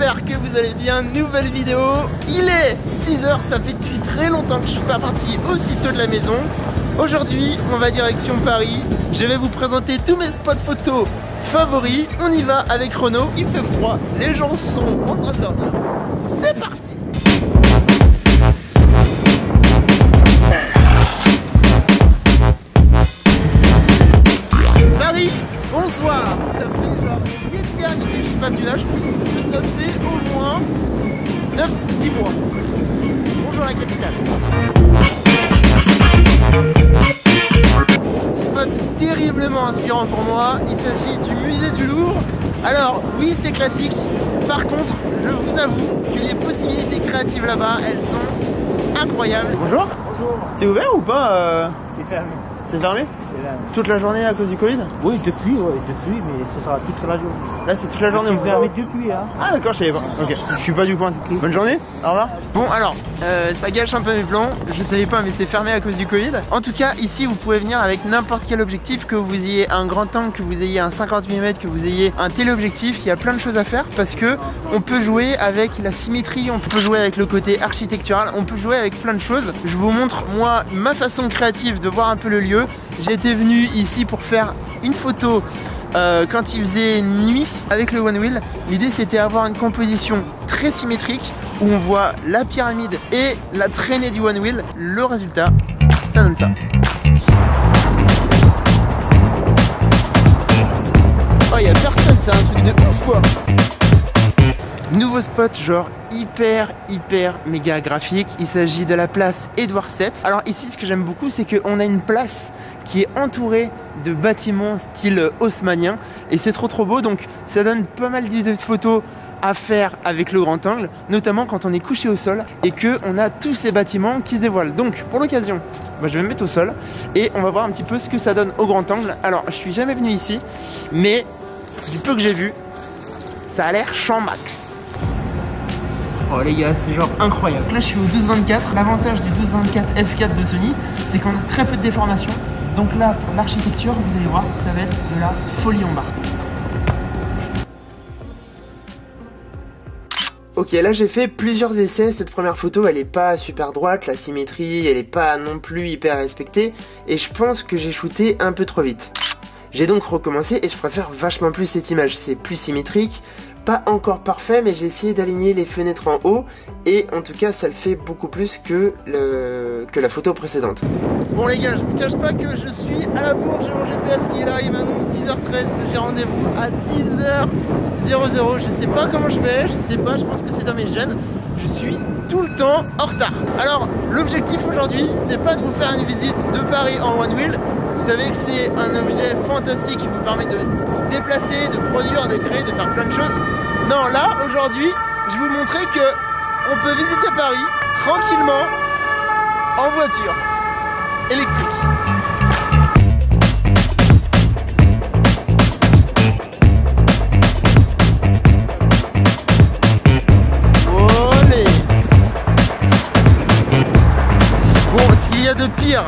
j'espère que vous allez bien. Nouvelle vidéo, il est 6h, ça fait depuis très longtemps que je suis pas parti aussitôt de la maison. Aujourd'hui, on va direction Paris. Je vais vous présenter tous mes spots photos favoris. On y va avec Renaud, il fait froid, les gens sont en train de dormir. C'est parti! Paris, bonsoir. Ça fait genre une éternité que je suis pas venu là, je pense que ça fait au moins 9-10 mois. Bonjour la capitale. Spot terriblement inspirant pour moi, il s'agit du musée du Louvre. Alors oui, c'est classique, par contre je vous avoue que les possibilités créatives là-bas, elles sont incroyables. Bonjour. Bonjour. C'est ouvert ou pas C'est fermé. C'est fermé? C'est fermé. Toute la journée à cause du Covid? Oui, depuis, mais ce sera toute la journée. Là c'est toute la journée. C'est fermé depuis, hein. Ah d'accord, je savais pas. Ok, je suis pas du coin. Bonne journée, au revoir. Bon alors, ça gâche un peu mes plans, je savais pas mais c'est fermé à cause du Covid. En tout cas, ici vous pouvez venir avec n'importe quel objectif, que vous ayez un grand angle, que vous ayez un 50 mm, que vous ayez un téléobjectif, il y a plein de choses à faire parce que on peut jouer avec la symétrie, on peut jouer avec le côté architectural, on peut jouer avec plein de choses. Je vous montre moi ma façon créative de voir un peu le lieu. J'ai été venu ici pour faire une photo quand il faisait nuit avec le One Wheel. L'idée c'était avoir une composition très symétrique où on voit la pyramide et la traînée du One Wheel. Le résultat, ça donne ça. Oh, il y a personne, c'est un truc de ouf quoi. Nouveau spot genre hyper méga graphique. Il s'agit de la place Édouard VII. Alors ici ce que j'aime beaucoup c'est qu'on a une place qui est entourée de bâtiments style haussmannien et c'est trop beau, donc ça donne pas mal d'idées de photos à faire avec le grand angle, notamment quand on est couché au sol et que on a tous ces bâtiments qui se dévoilent. Donc pour l'occasion, je vais me mettre au sol et on va voir un petit peu ce que ça donne au grand angle. Alors je suis jamais venu ici, mais du peu que j'ai vu, ça a l'air champ max. Oh les gars, c'est genre incroyable. Là je suis au 12-24. L'avantage du 12-24 f4 de Sony, c'est qu'on a très peu de déformation. Donc là, pour l'architecture, vous allez voir, ça va être de la folie en bas. Ok, là j'ai fait plusieurs essais. Cette première photo, elle est pas super droite, la symétrie, elle est pas non plus hyper respectée. Et je pense que j'ai shooté un peu trop vite. J'ai donc recommencé et je préfère vachement plus cette image. C'est plus symétrique. Pas encore parfait, mais j'ai essayé d'aligner les fenêtres en haut et en tout cas ça le fait beaucoup plus que la photo précédente. Bon les gars, je vous cache pas que je suis à la bourre, j'ai mon GPS qui est là, il m'annonce 10h13, j'ai rendez-vous à 10h00, je sais pas comment je fais, je sais pas, je pense que c'est dans mes gènes, je suis tout le temps en retard. Alors l'objectif aujourd'hui, c'est pas de vous faire une visite de Paris en One Wheel. Vous savez que c'est un objet fantastique qui vous permet de vous déplacer, de produire, de créer, de faire plein de choses. Non, là, aujourd'hui, je vais vous montrer que on peut visiter Paris tranquillement en voiture électrique. Olé! Bon, ce qu'il y a de pire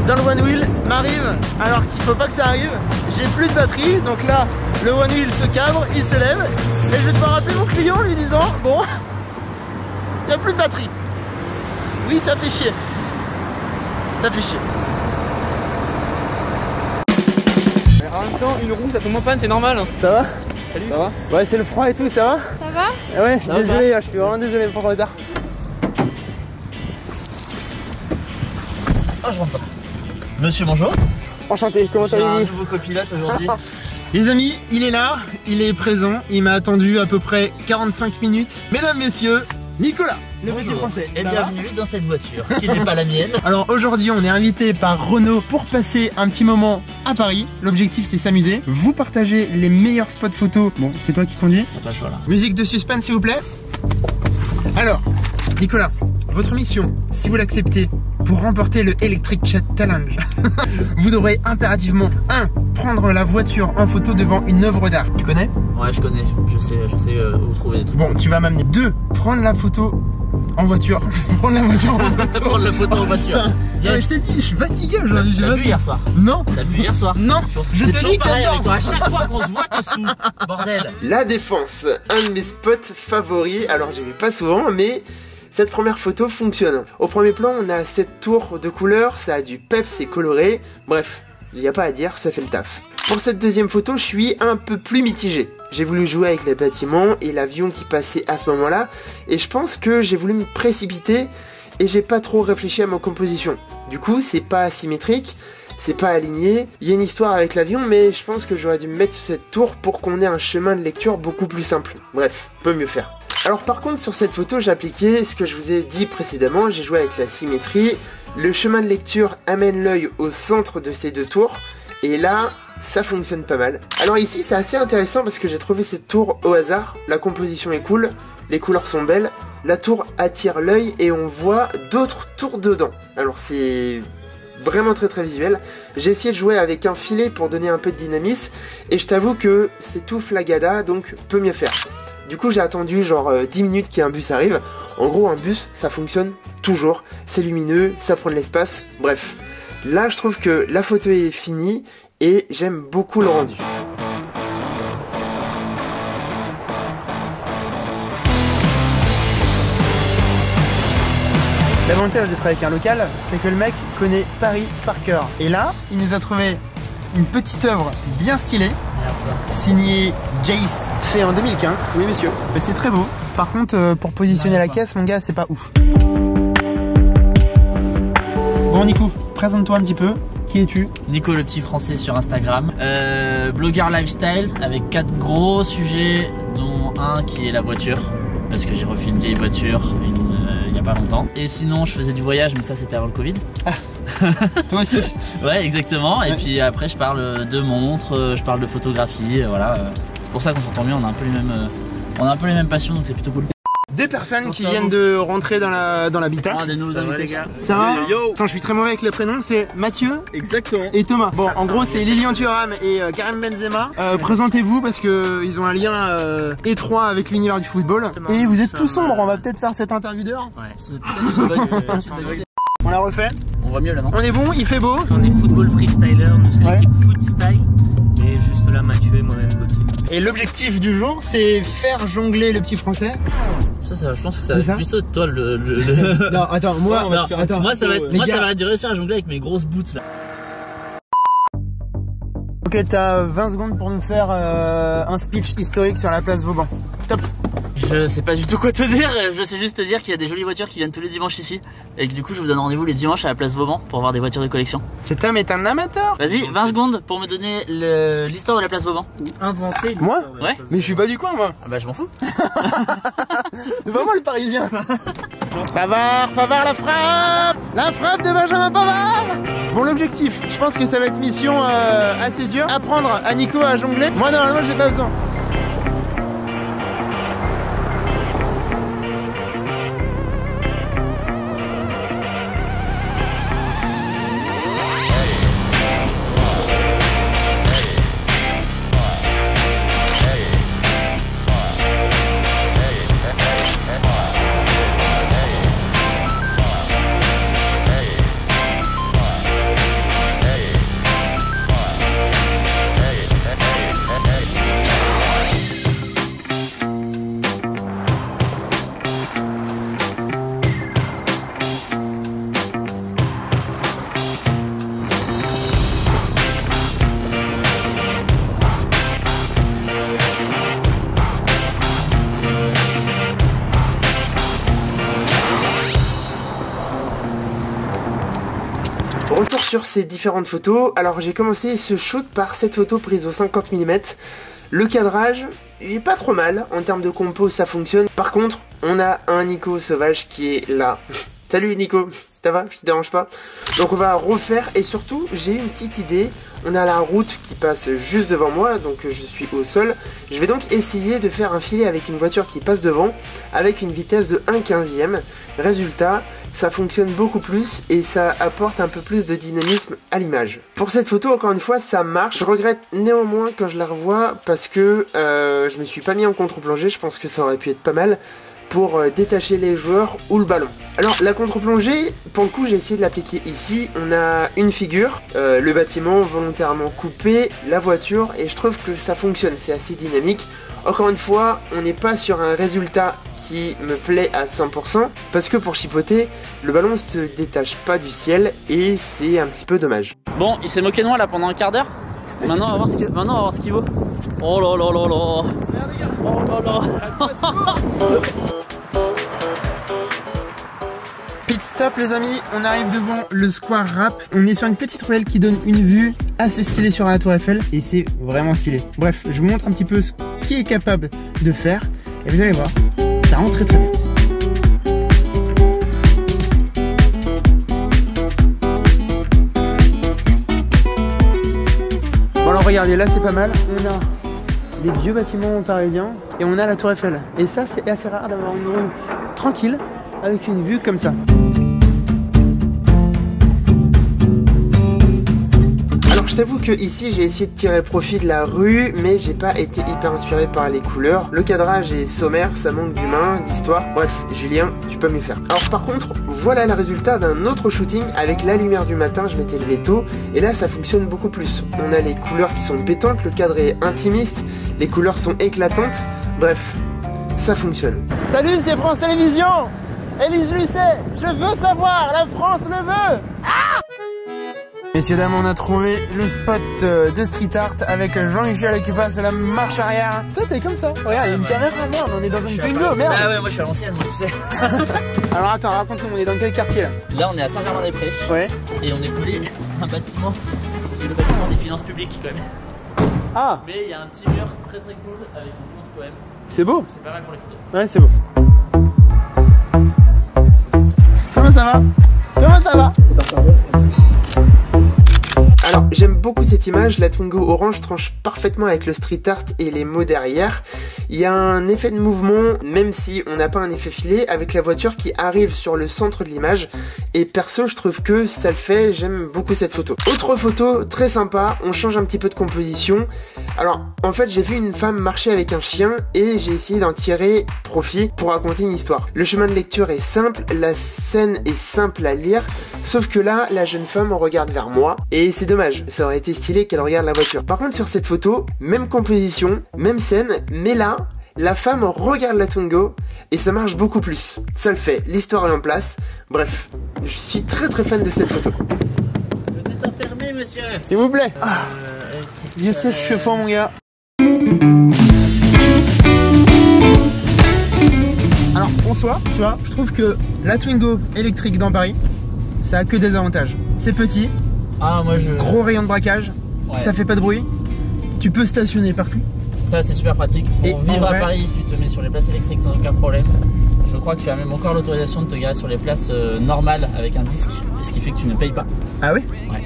dans le One Wheel m'arrive alors qu'il faut pas que ça arrive. J'ai plus de batterie, donc là le One Wheel se cabre, il se lève et je vais devoir appeler mon client en lui disant bon, il n'y a plus de batterie. Oui, ça fait chier. Ça fait chier. Mais en même temps, une roue ça tombe en panne, c'est normal. Ça va? Salut. Ça va? Ouais, c'est le froid et tout, ça va? Ça va? Ah ouais, désolé, je suis vraiment désolé pour le retard. Ah, je rentre pas. Monsieur, bonjour. Enchanté, comment J'ai un allez-vous? nouveau copilote aujourd'hui. Les amis, il est là, il est présent, il m'a attendu à peu près 45 minutes. Mesdames, messieurs, Nicolas, le petit français. Et Ça va? bienvenue dans cette voiture qui n'est pas la mienne. Alors aujourd'hui on est invité par Renaud pour passer un petit moment à Paris. L'objectif c'est s'amuser, vous partagez les meilleurs spots photos. Bon, c'est toi qui conduis. T'as pas le choix là. Musique de suspense s'il vous plaît. Alors, Nicolas, votre mission, si vous l'acceptez, pour remporter le Electric Chat Challenge, vous devrez impérativement 1. Prendre la voiture en photo devant une œuvre d'art. Tu connais? Ouais, je connais. Je sais où trouver des trucs. Bon, tu vas m'amener 2. Prendre la photo en voiture. Prendre la voiture en voiture. Prendre la photo en voiture. Je t'ai dit, je suis fatigué aujourd'hui. T'as bu hier soir? Non. T'as bu hier soir? Non. Je te dis pareil avec toi. À chaque fois qu'on se voit, t'es sous. Bordel. La Défense, un de mes spots favoris. Alors j'y vais pas souvent, mais cette première photo fonctionne. Au premier plan, on a cette tour de couleurs, ça a du peps, c'est coloré. Bref, il n'y a pas à dire, ça fait le taf. Pour cette deuxième photo, je suis un peu plus mitigé. J'ai voulu jouer avec les bâtiments et l'avion qui passait à ce moment-là, et je pense que j'ai voulu me précipiter et j'ai pas trop réfléchi à ma composition. Du coup, c'est pas asymétrique, c'est pas aligné. Il y a une histoire avec l'avion, mais je pense que j'aurais dû me mettre sur cette tour pour qu'on ait un chemin de lecture beaucoup plus simple. Bref, peut mieux faire. Alors par contre, sur cette photo, j'ai appliqué ce que je vous ai dit précédemment, j'ai joué avec la symétrie. Le chemin de lecture amène l'œil au centre de ces deux tours, et là, ça fonctionne pas mal. Alors ici, c'est assez intéressant parce que j'ai trouvé cette tour au hasard. La composition est cool, les couleurs sont belles, la tour attire l'œil et on voit d'autres tours dedans. Alors c'est vraiment très visuel. J'ai essayé de jouer avec un filet pour donner un peu de dynamisme et je t'avoue que c'est tout flagada, donc peut mieux faire. Du coup, j'ai attendu genre 10 minutes qu'un bus arrive. En gros, un bus, ça fonctionne toujours. C'est lumineux, ça prend de l'espace, bref. Là, je trouve que la photo est finie et j'aime beaucoup le rendu. L'avantage d'être avec un local, c'est que le mec connaît Paris par cœur. Et là, il nous a trouvé une petite œuvre bien stylée, signée Jace, fait en 2015. Oui monsieur. C'est très beau. Par contre, pour positionner la caisse, mon gars, c'est pas ouf. Bon Nico, présente-toi un petit peu. Qui es-tu? Nico le petit français sur Instagram. Blogueur lifestyle avec 4 gros sujets, dont un qui est la voiture. Parce que j'ai refait une vieille voiture il y a pas longtemps. Et sinon je faisais du voyage, mais ça c'était avant le Covid. Ah. Toi aussi. Ouais exactement. Ouais. Et puis après je parle de montres, je parle de photographie, voilà. C'est pour ça qu'on s'entend mieux, on a un peu les mêmes passions, donc c'est plutôt cool. Deux personnes qui viennent de rentrer dans l'habitat. Ah, des nouveaux invités, gars. Ça va? Yo. Attends, je suis très mauvais avec les prénoms, c'est Mathieu Exactement. et Thomas. Bon, en gros, c'est Lilian Thuram et Karim Benzema. Présentez-vous parce que ils ont un lien étroit avec l'univers du football. Et vous êtes tous sombres, on va peut-être faire cette interview dehors. Ouais, c'est peut-être une bonne idée. On la refait. On voit mieux là, non? On est bon, il fait beau. On est football freestyler, nous c'est Ouais. l'équipe foot style. Et juste là, Mathieu et moi-même Gauthier. Et l'objectif du jour, c'est faire jongler le petit français. Ça, je pense que ça C'est va ça être plutôt toi le... Non, attends, moi, Non, attends. moi ça va être, Les gars. ça va être de réussir à jongler avec mes grosses boots là. Ok, t'as 20 secondes pour nous faire un speech historique sur la place Vauban. Top. Je sais pas du tout quoi te dire, je sais juste te dire qu'il y a des jolies voitures qui viennent tous les dimanches ici. Et que du coup je vous donne rendez-vous les dimanches à la place Vauban pour voir des voitures de collection. Cet homme est un amateur. Vas-y, 20 secondes pour me donner l'histoire de la place Vauban. Inventé. Moi? Ouais. Mais je suis pas du coin, moi. Ah bah je m'en fous. C'est pas moi le parisien. Pavard la frappe de Benjamin Pavard. Bon, l'objectif, je pense que ça va être mission assez dure. Apprendre à Nico à jongler. Moi, normalement, j'ai pas besoin. Retour sur ces différentes photos. Alors j'ai commencé ce shoot par cette photo prise au 50 mm. Le cadrage, il est pas trop mal. En termes de compo, ça fonctionne. Par contre, on a un Nico sauvage qui est là. Salut Nico, ça va? Je te dérange pas? Donc on va refaire et surtout, j'ai une petite idée. On a la route qui passe juste devant moi, donc je suis au sol. Je vais donc essayer de faire un filet avec une voiture qui passe devant, avec une vitesse de 1/15e. Résultat, ça fonctionne beaucoup plus et ça apporte un peu plus de dynamisme à l'image. Pour cette photo, encore une fois, ça marche. Je regrette néanmoins quand je la revois parce que je me suis pas mis en contre-plongée. Je pense que ça aurait pu être pas mal. pour détacher les joueurs ou le ballon. Alors la contre-plongée, pour le coup j'ai essayé de l'appliquer ici. On a une figure, le bâtiment volontairement coupé, la voiture, et je trouve que ça fonctionne, c'est assez dynamique. Encore une fois, on n'est pas sur un résultat qui me plaît à 100%, parce que pour chipoter, le ballon se détache pas du ciel et c'est un petit peu dommage. Bon, il s'est moqué de moi là pendant un quart d'heure. Maintenant on va voir ce qu'il vaut. Oh là là là là. Oh là là. Pit stop les amis, on arrive devant le Square Rap. On est sur une petite ruelle qui donne une vue assez stylée sur la tour Eiffel et c'est vraiment stylé. Bref, je vous montre un petit peu ce qui est capable de faire et vous allez voir, ça rentre très très bien. Bon alors regardez, là c'est pas mal. On a des vieux bâtiments parisiens et on a la tour Eiffel. Et ça c'est assez rare d'avoir une rue tranquille avec une vue comme ça. Alors je t'avoue que ici j'ai essayé de tirer profit de la rue, mais j'ai pas été hyper inspiré par les couleurs. Le cadrage est sommaire, ça manque d'humain, d'histoire. Bref, Julien, tu peux mieux faire. Alors par contre, voilà le résultat d'un autre shooting avec la lumière du matin. Je m'étais levé tôt et là ça fonctionne beaucoup plus. On a les couleurs qui sont pétantes, le cadre est intimiste, les couleurs sont éclatantes. Bref, ça fonctionne. Salut, c'est France Télévisions. Élise Lucet, je veux savoir, la France le veut. Ah! Messieurs, dames, on a trouvé le spot de street art avec Jean-Michel qui passe la marche arrière. Toi, t'es comme ça. Regarde, il y a une caméra, merde, on est dans une Twingo, merde. Ah ouais, moi je suis à l'ancienne, tu sais. Alors attends, raconte-nous, on est dans quel quartier là? Là, on est à Saint-Germain-des-Prés. Ouais. Et on est collé à un bâtiment, le bâtiment des finances publiques quand même. Ah! Mais il y a un petit mur très très cool avec une immense poème. C'est beau. C'est pas mal pour les photos. Ouais, c'est beau. Comment ça va? Comment ça va? Alors j'aime beaucoup cette image, la Twingo orange tranche parfaitement avec le street art et les mots derrière. Il y a un effet de mouvement, même si on n'a pas un effet filé, avec la voiture qui arrive sur le centre de l'image. Et perso, je trouve que ça le fait, j'aime beaucoup cette photo. Autre photo, très sympa, on change un petit peu de composition. Alors, en fait, j'ai vu une femme marcher avec un chien et j'ai essayé d'en tirer profit pour raconter une histoire. Le chemin de lecture est simple, la scène est simple à lire, sauf que là, la jeune femme regarde vers moi et c'est dommage, ça aurait été stylé qu'elle regarde la voiture. Par contre, sur cette photo, même composition, même scène, mais là, la femme regarde la Twingo et ça marche beaucoup plus. Ça le fait, l'histoire est en place. Bref, je suis très très fan de cette photo. Je vais t'enfermer, monsieur. S'il vous plaît. Je sais, je suis fort, mon gars. Alors, en soi, tu vois, je trouve que la Twingo électrique dans Paris, ça a que des avantages. C'est petit, gros rayon de braquage, ouais. Ça fait pas de bruit, tu peux stationner partout. Ça, c'est super pratique. Pour Et vivre en vrai, à Paris, tu te mets sur les places électriques sans aucun problème. Je crois que tu as même encore l'autorisation de te garer sur les places normales avec un disque, ce qui fait que tu ne payes pas. Ah oui? Ouais.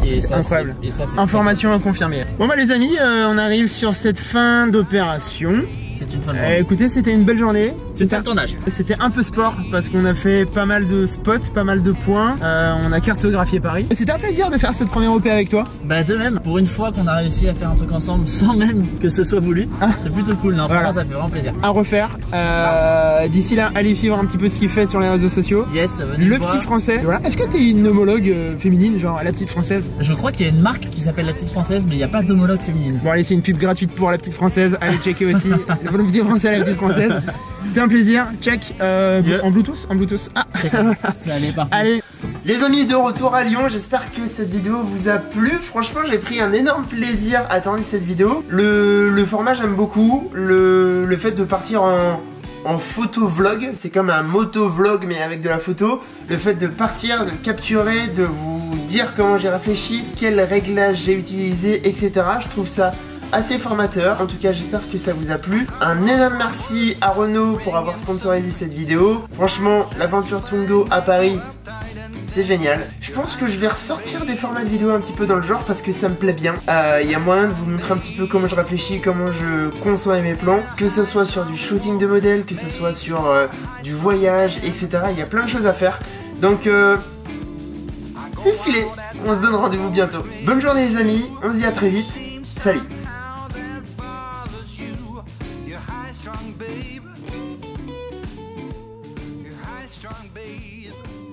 Et c'est incroyable. Et ça, c'est information à confirmer. Bon bah les amis, on arrive sur cette fin d'opération. C'est une fin de journée. Écoutez, c'était une belle journée. C'est une fin de tournage. C'était un peu sport parce qu'on a fait pas mal de spots, pas mal de points. On a cartographié Paris. C'était un plaisir de faire cette première OP avec toi. Bah de même, pour une fois qu'on a réussi à faire un truc ensemble sans même que ce soit voulu, c'est plutôt cool. Non, voilà. Franchement, ça fait vraiment plaisir. À refaire. D'ici là, allez suivre un petit peu ce qu'il fait sur les réseaux sociaux. Yes, venez le voir. Petit Français. Voilà. Est-ce que t'es une homologue féminine, genre la Petite Française? Je crois qu'il y a une marque qui s'appelle La Petite Française, mais il n'y a pas d'homologue féminine. Bon allez, c'est une pub gratuite pour la Petite Française. Allez checker aussi le Petit Français, la Petite Française. C'était un plaisir. Check en Bluetooth. En Bluetooth. Ah. Ça allait parfait. Allez. Les amis, de retour à Lyon, j'espère que cette vidéo vous a plu. Franchement, j'ai pris un énorme plaisir à tourner cette vidéo. Le format, j'aime beaucoup. Le fait de partir en photo vlog, c'est comme un moto vlog mais avec de la photo. Le fait de partir, de capturer, de vous dire comment j'ai réfléchi, quels réglages j'ai utilisé, etc. Je trouve ça assez formateur. En tout cas, j'espère que ça vous a plu. Un énorme merci à Renault pour avoir sponsorisé cette vidéo. Franchement, l'aventure Twingo à Paris, c'est génial. Je pense que je vais ressortir des formats de vidéo un petit peu dans le genre parce que ça me plaît bien. Il y a moyen de vous montrer un petit peu comment je réfléchis, comment je conçois mes plans. Que ce soit sur du shooting de modèles, que ce soit sur du voyage, etc. Il y a plein de choses à faire. Donc, c'est stylé. On se donne rendez-vous bientôt. Bonne journée les amis. On se dit à très vite. Salut. breathe.